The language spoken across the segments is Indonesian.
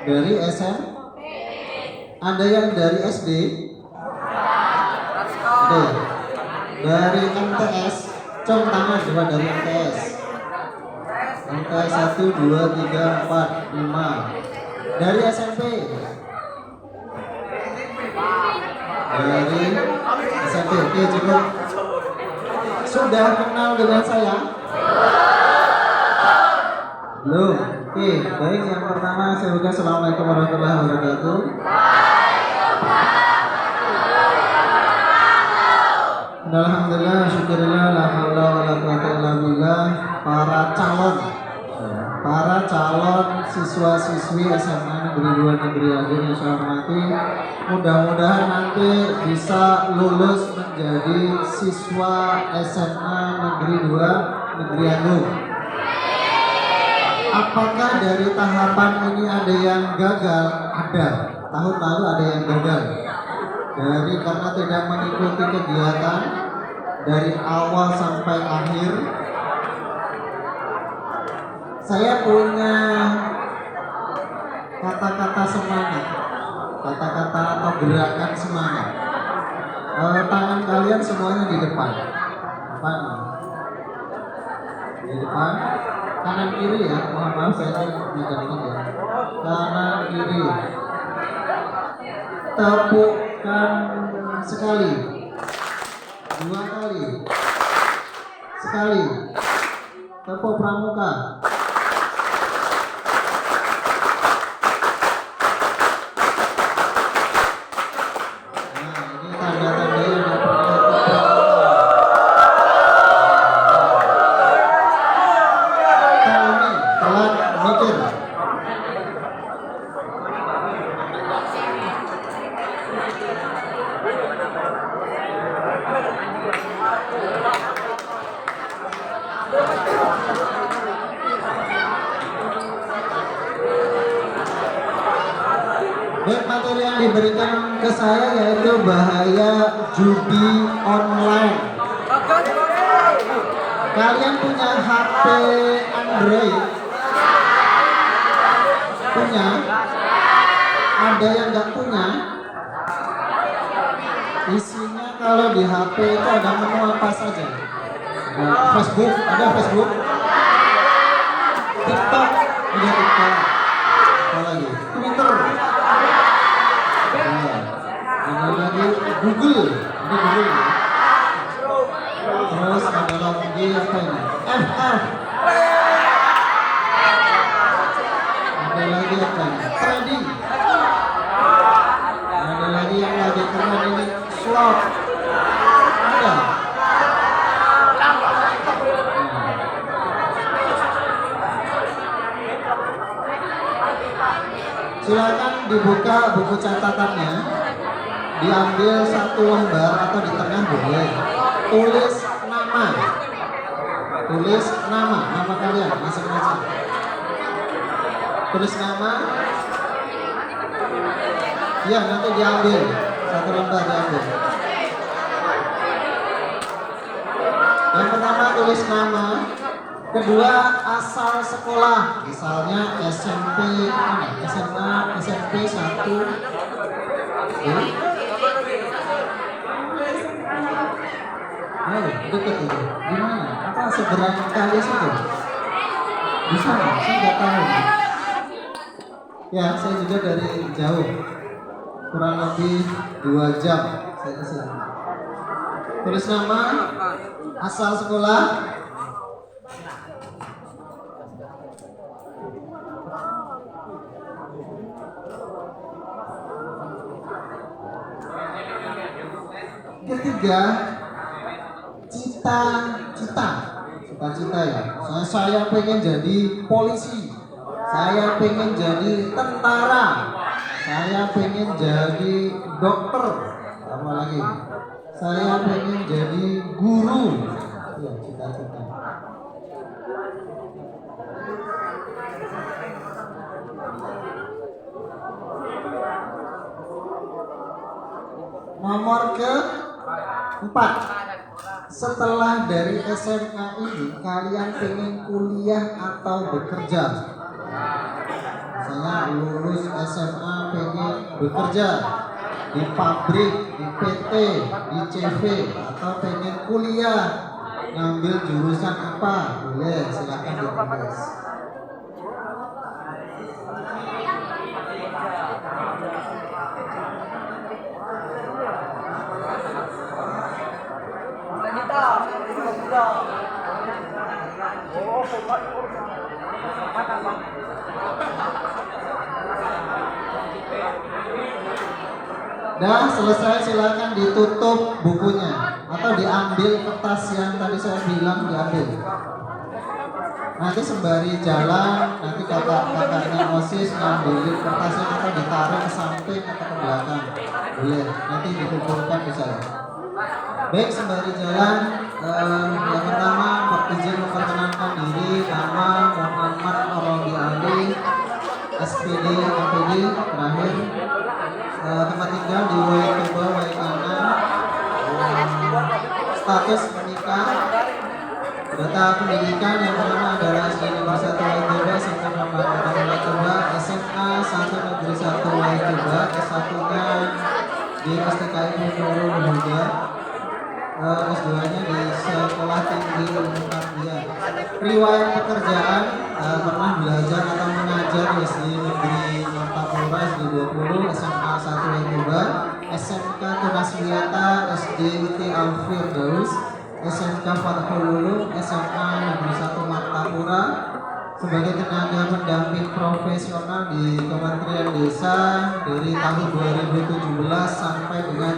Dari SM? Ada yang dari SD? Oke. Dari MTS? Cong tangan coba dari MTS. MTS 1, 2, 3, 4, 5. Dari SMP? Dari SMP. Oke, cukup. Sudah kenal dengan saya? Belum. Oke, baik, yang pertama saya buka. Assalamualaikum warahmatullahi wabarakatuh. Alhamdulillah, syukurillah, la haula wala quwata illa billah. Para calon siswa-siswi SMA Negeri 2 Negeri Agung yang saya hormati, mudah-mudahan nanti bisa lulus menjadi siswa SMA Negeri 2 Negeri Agung. Apakah dari tahapan ini ada yang gagal? Ada. Tahun lalu ada yang gagal. Karena tidak mengikuti kegiatan dari awal sampai akhir. Saya punya kata-kata semangat, kata-kata atau gerakan semangat. Tangan kalian semuanya di depan. Di depan. Kanan kiri ya, mohon maaf saya tidak ya. Kanan kiri. Tepukkan sekali, 2 kali, sekali. Tepuk pramuka. Nah, ini tanda-tanda yang telat mikir. Materi yang diberikan ke saya yaitu bahaya judi online. Kalian punya HP Android? Punya? Ada yang nggak punya? Isinya kalau di HP itu ada menu apa saja? Facebook, ada Facebook? TikTok, ada TikTok. Apa lagi? Twitter. Ada lagi Google, ini Google ya. Terus ada lagi apa ini? FF. Ada lagi apa ini? Trading. Ada lagi yang lagi keren ini slot. Ada. Silakan dibuka buku catatannya, diambil 1 lembar atau di tengah boleh. Tulis nama kalian masing-masing. Tulis nama. Ya, nanti diambil 1 lembar diambil. Yang pertama tulis nama. Kedua, asal sekolah, misalnya SMP, SMA, SMP 1. Deket itu. Gimana? Apa seberang kali situ? Di sana, saya nggak tahu. Ya, saya juga dari jauh. Kurang lebih 2 jam saya kesini. Tulis nama, asal sekolah. Ketiga, cita-cita ya. Saya pengen jadi polisi, saya pengen jadi tentara, saya pengen jadi dokter, apa lagi? Saya pengen jadi guru. Ya, cita-cita. Nomor ke-4. Setelah dari SMA ini kalian pengen kuliah atau bekerja? Misalnya lulus SMA pengen bekerja di pabrik, di PT, di CV, atau pengen kuliah ngambil jurusan apa, boleh silakan ditulis. Dah selesai, silakan ditutup bukunya atau diambil kertas yang tadi saya bilang, diambil. Nanti sembari jalan, nanti kakaknya OSIS ngambilin kertasnya atau ditaruh ke samping atau ke belakang, boleh. Nanti dikumpulkan di sana. Baik, sembari jalan, yang pertama izin memperkenalkan diri, nama Muhammad Robi Ali, SPD, APD, terakhir tempat tinggal di Waituba, Waikana, status menikah, data pendidikan yang pertama adalah SD Negeri 1 Waituba, SMK Pembangunan Waituba, SMA 1 Negeri 1 Waituba, S1-nya di STKI Nurul Huda, S2-nya di Sekolah Tinggi Ilmu Tarbiyah. Riwayat pekerjaan, pernah belajar atau mengajar di SD Negeri Martapura, SD 20, SMA 1 Waituba, SMK Tunas Wiyata, SD UT Al-Firdaus, SMK Fathul Ulum, SMA Negeri 1 Martapura, sebagai tenaga pendamping profesional di Kementerian Desa dari tahun 2017 sampai dengan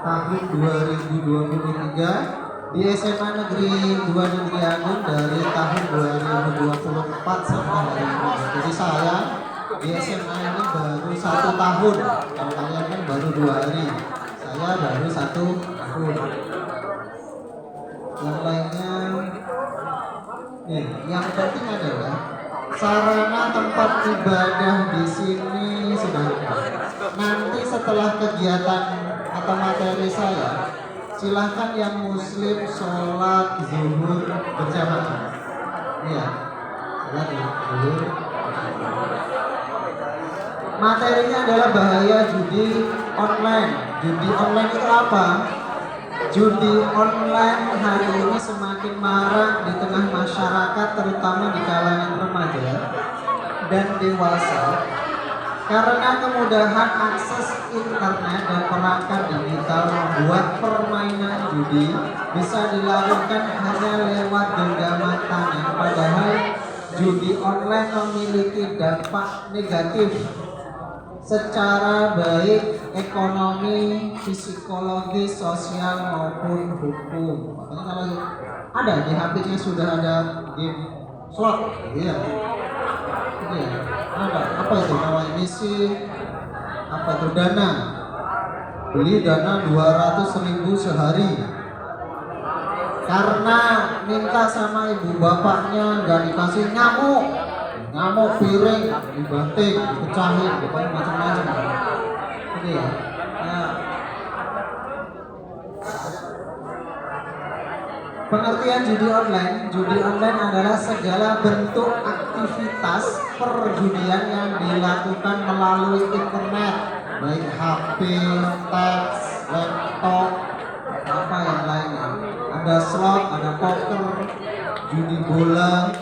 tahun 2023, di SMA Negeri 2 Negeri Agung dari tahun 2024 sampai hari ini. Jadi saya di SMA ini baru 1 tahun, kalau kalian kan baru 2 hari, saya baru 1 tahun. Yang lainnya, yang penting adalah sarana tempat ibadah di sini sudah ada. Nanti setelah kegiatan atau materi saya, silahkan yang muslim sholat zuhur berjamaah. Iya, sholat zuhur. Materinya adalah bahaya judi online. Judi online itu apa? Judi online hari ini semakin marak di tengah masyarakat, terutama di kalangan remaja dan dewasa, karena kemudahan akses internet dan perangkat digital membuat permainan judi bisa dilakukan hanya lewat genggaman tangan, padahal judi online memiliki dampak negatif secara baik ekonomi, psikologi, sosial maupun hukum. Makanya kalau ada di HP-nya sudah ada game slot, iya, ada. Apa itu namanya? Misi apa itu, dana? Beli dana 200.000 sehari. Karena minta sama ibu bapaknya nggak dikasih, ngamuk piring dibanting, dipecahin, pokoknya macam-macam. Ini ya. Pengertian judi online adalah segala bentuk aktivitas perjudian yang dilakukan melalui internet, baik HP, tablet, laptop, apa yang lainnya. Ada slot, ada poker, judi bola.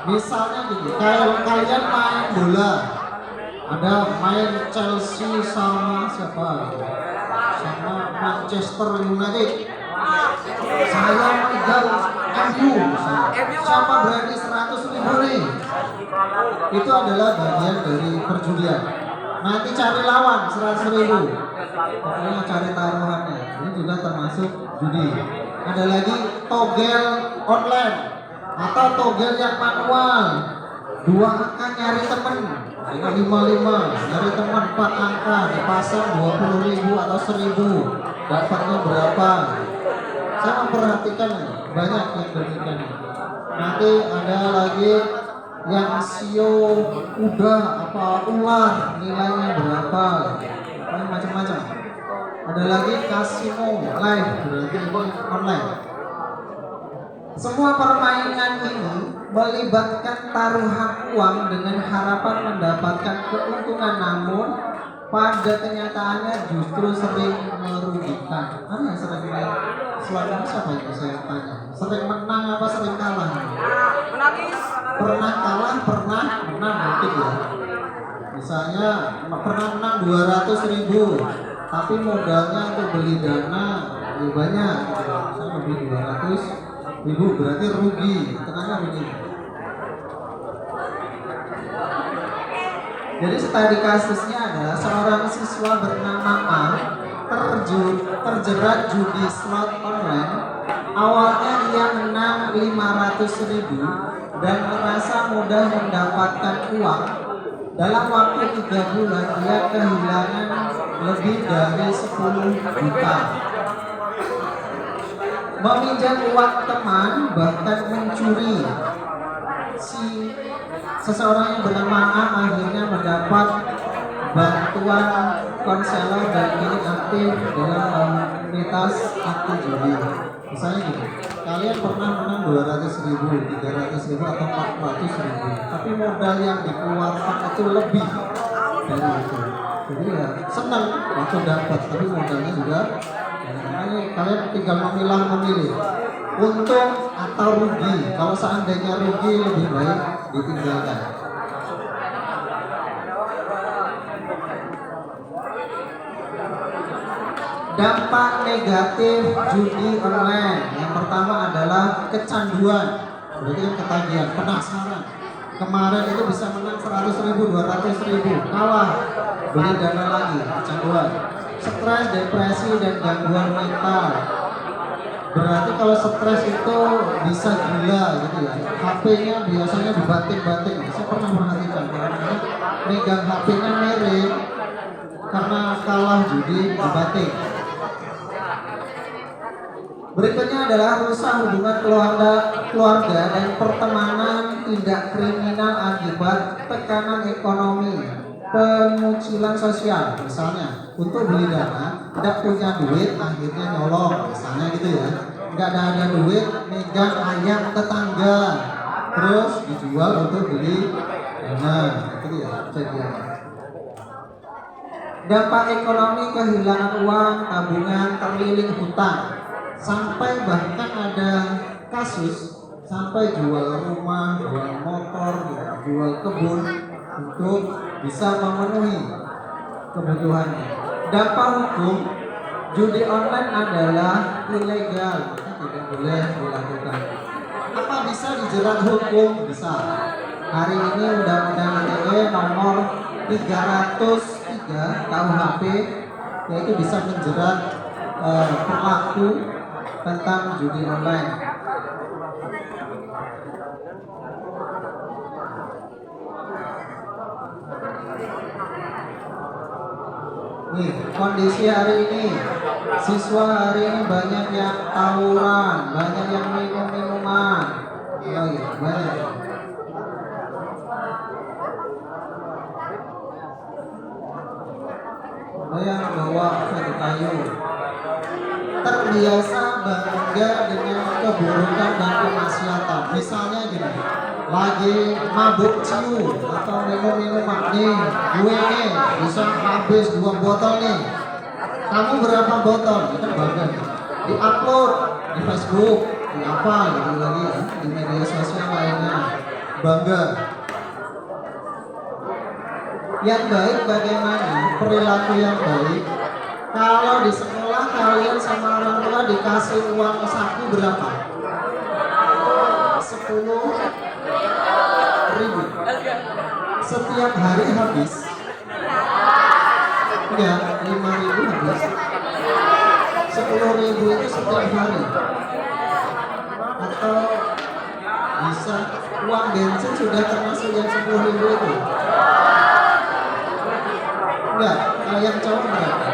Misalnya gini, kalau kalian main bola, ada main Chelsea sama siapa? Sama Manchester United. Saya megang MU, siapa berani 100.000 nih? Itu adalah bagian dari perjudian. Nanti cari lawan 100.000, pokoknya cari taruhannya. Ini juga termasuk judi. Ada lagi togel online atau togel yang manual, 2 angka nyari temen, 55 nyari teman 4 angka, dipasang 20.000 atau 1.000, dapatnya berapa? Saya memperhatikan banyak yang demikian. Nanti ada lagi yang sio kuda apa ular, nilainya berapa, macam-macam. Ada lagi kasino live, berarti ini online. Semua permainan ini melibatkan taruhan uang dengan harapan mendapatkan keuntungan, namun pada kenyataannya justru sering merugikan. Mana yang sering main slot ini siapa itu saya tanya? Sering menang apa sering kalah? Pernah kalah, pernah menang mungkin ya. Misalnya pernah menang 200.000, tapi modalnya untuk beli dana lebih banyak, misalnya lebih 200.000, berarti rugi, tengahnya rugi. Jadi tadi kasusnya adalah seorang siswa bernama A terjerat judi slot online. Awalnya ia menang 500.000 dan merasa mudah mendapatkan uang. Dalam waktu 3 bulan ia kehilangan lebih dari 10 juta. Meminjam uang teman, bahkan mencuri. Seseorang yang bernama A akhirnya mendapat bantuan konselor dan kini aktif dalam komunitas anti judi. Misalnya gini, kalian pernah menang 200.000, 300.000 atau 400.000, tapi modal yang dikeluarkan itu lebih dari itu. Jadi ya senang waktu dapat, tapi modalnya juga. Makanya kalian tinggal memilih untung atau rugi. Kalau seandainya rugi, lebih baik ditinggalkan. Dampak negatif judi online. Yang pertama adalah kecanduan. Berarti kan ketagihan, penasaran. Kemarin itu bisa menang 100.000, 200.000, kalah, beli dana lagi, kecanduan. Stres, depresi, dan gangguan mental. Berarti kalau stres itu bisa gila gitu ya. HP-nya biasanya dibanting-banting. Saya pernah perhatikan orang-orang megang HP-nya merek karena kalah judi dibanting. Berikutnya adalah rusak hubungan keluarga dan pertemanan, tindak kriminal akibat tekanan ekonomi, pengucilan sosial. Misalnya untuk beli dana, tidak punya duit, akhirnya nyolong, misalnya gitu ya. Nggak ada duit, megang ayam tetangga, terus dijual untuk beli dana, gitu ya. Dampak ekonomi, kehilangan uang, tabungan, terlilit hutang, sampai bahkan ada kasus sampai jual rumah, jual motor, jual kebun untuk bisa memenuhi kebutuhannya. Dampak hukum, judi online adalah ilegal, tidak boleh dilakukan. Apa bisa dijerat hukum? Bisa. Hari ini Undang-Undang ITE nomor 303 KUHP yaitu bisa menjerat pelaku tentang judi online. Nih, kondisi hari ini, siswa hari ini banyak yang tawuran, banyak yang minum-minuman, banyak. Ada yang bawa kayu. Terbiasa bangga dengan keburukan dan kemaksiatan. Misalnya gini, lagi mabuk ciu atau minum-minuman nih, gue nih bisa habis 2 botol nih. Kamu berapa botol? Kita bangga nih. Di-upload di Facebook, di apa gitu lagi ya, di media sosial lainnya. Bangga. Yang baik bagaimana? Perilaku yang baik. Kalau di sekolah kalian sama orang tua dikasih uang saku berapa? 10.000. Setiap hari habis. Enggak, 5.000 habis. 10.000 itu setiap hari. Atau bisa uang bensin sudah termasuk yang 10.000 itu? Enggak, kalau yang cowok berapa?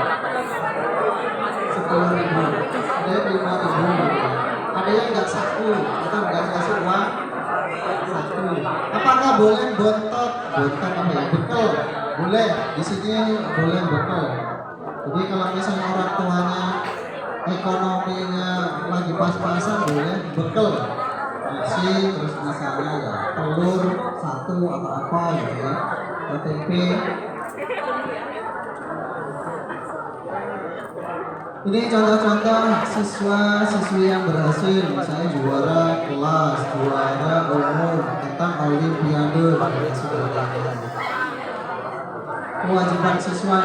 10.000, ada yang 5.000, ada yang nggak saku, kita nggak kasih uang saku. Apakah boleh bontot apa ya, bekal? Boleh, di sini boleh bekal. Jadi kalau misalnya orang tuanya ekonominya lagi pas-pasan boleh bekal. nasi, terus misalnya ya telur satu atau apa gitu ya, atau tempe. Ini contoh-contoh siswa-siswi yang berhasil, misalnya juara kelas, juara umum, tentang olimpiade dan sebagainya. Kewajiban siswa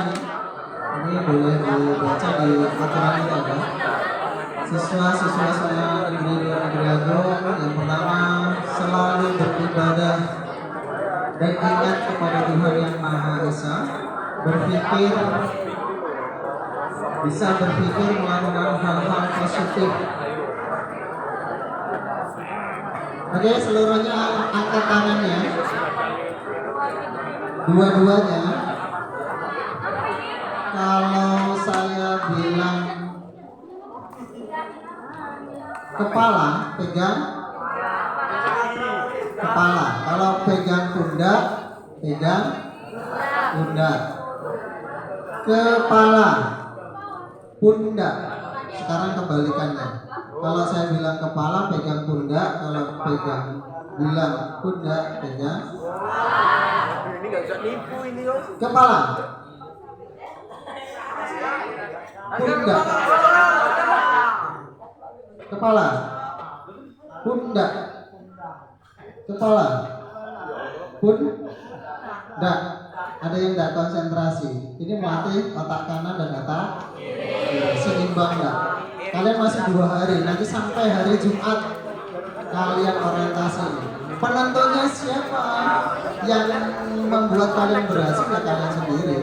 ini boleh dibaca di aturan itu ada. Siswa-siswa saya negeri Agung yang pertama selalu beribadah dan ingat kepada Tuhan yang Maha Esa, bisa berpikir melakukan hal-hal positif. Oke, seluruhnya angkat tangannya, dua-duanya. Kalau saya bilang kepala, pegang kepala. Kalau pegang pundak, pegang pundak. Kepala, pundak. Sekarang kebalikannya. Kalau saya bilang kepala, pegang pundak. Kalau bilang pundak, pegang kepala. Pundak, kepala, pundak, kepala, pundak. Ada yang tidak konsentrasi. Ini melatih otak kanan dan otak seimbang enggak? Kalian masih 2 hari, nanti sampai hari Jumat kalian orientasi. Penentunya siapa yang membuat kalian berhasil? Ya kalian sendiri.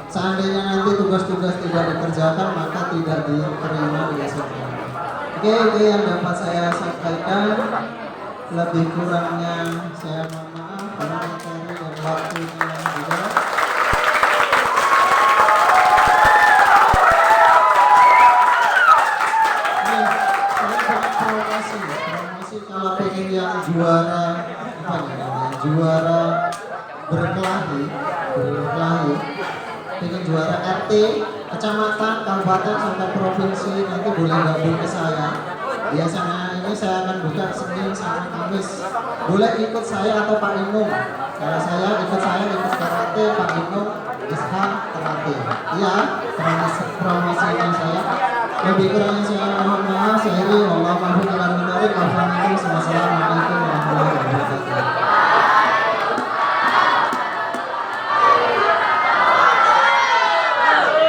Seandainya nanti tugas-tugas tidak dikerjakan, maka tidak diterima di SMK. Oke, itu yang dapat saya sampaikan. Lebih kurangnya saya mohon maaf karena materi dan waktunya juga. Promosi kalau pengen yang juara juara berkelahi, pengen juara RT, kecamatan, kabupaten sampai provinsi, nanti boleh gabung ke saya. Biasanya ini saya akan buka Senin sama Kamis. Boleh ikut saya atau Pak Inung. Kalau saya ikut karate, Pak Inung ISHA karate. Iya, promosinya saya. Lebih kurangnya saya mohon maaf. Saya ini wallahu a'lam bishawab. Assalamualaikum warahmatullahi wabarakatuh.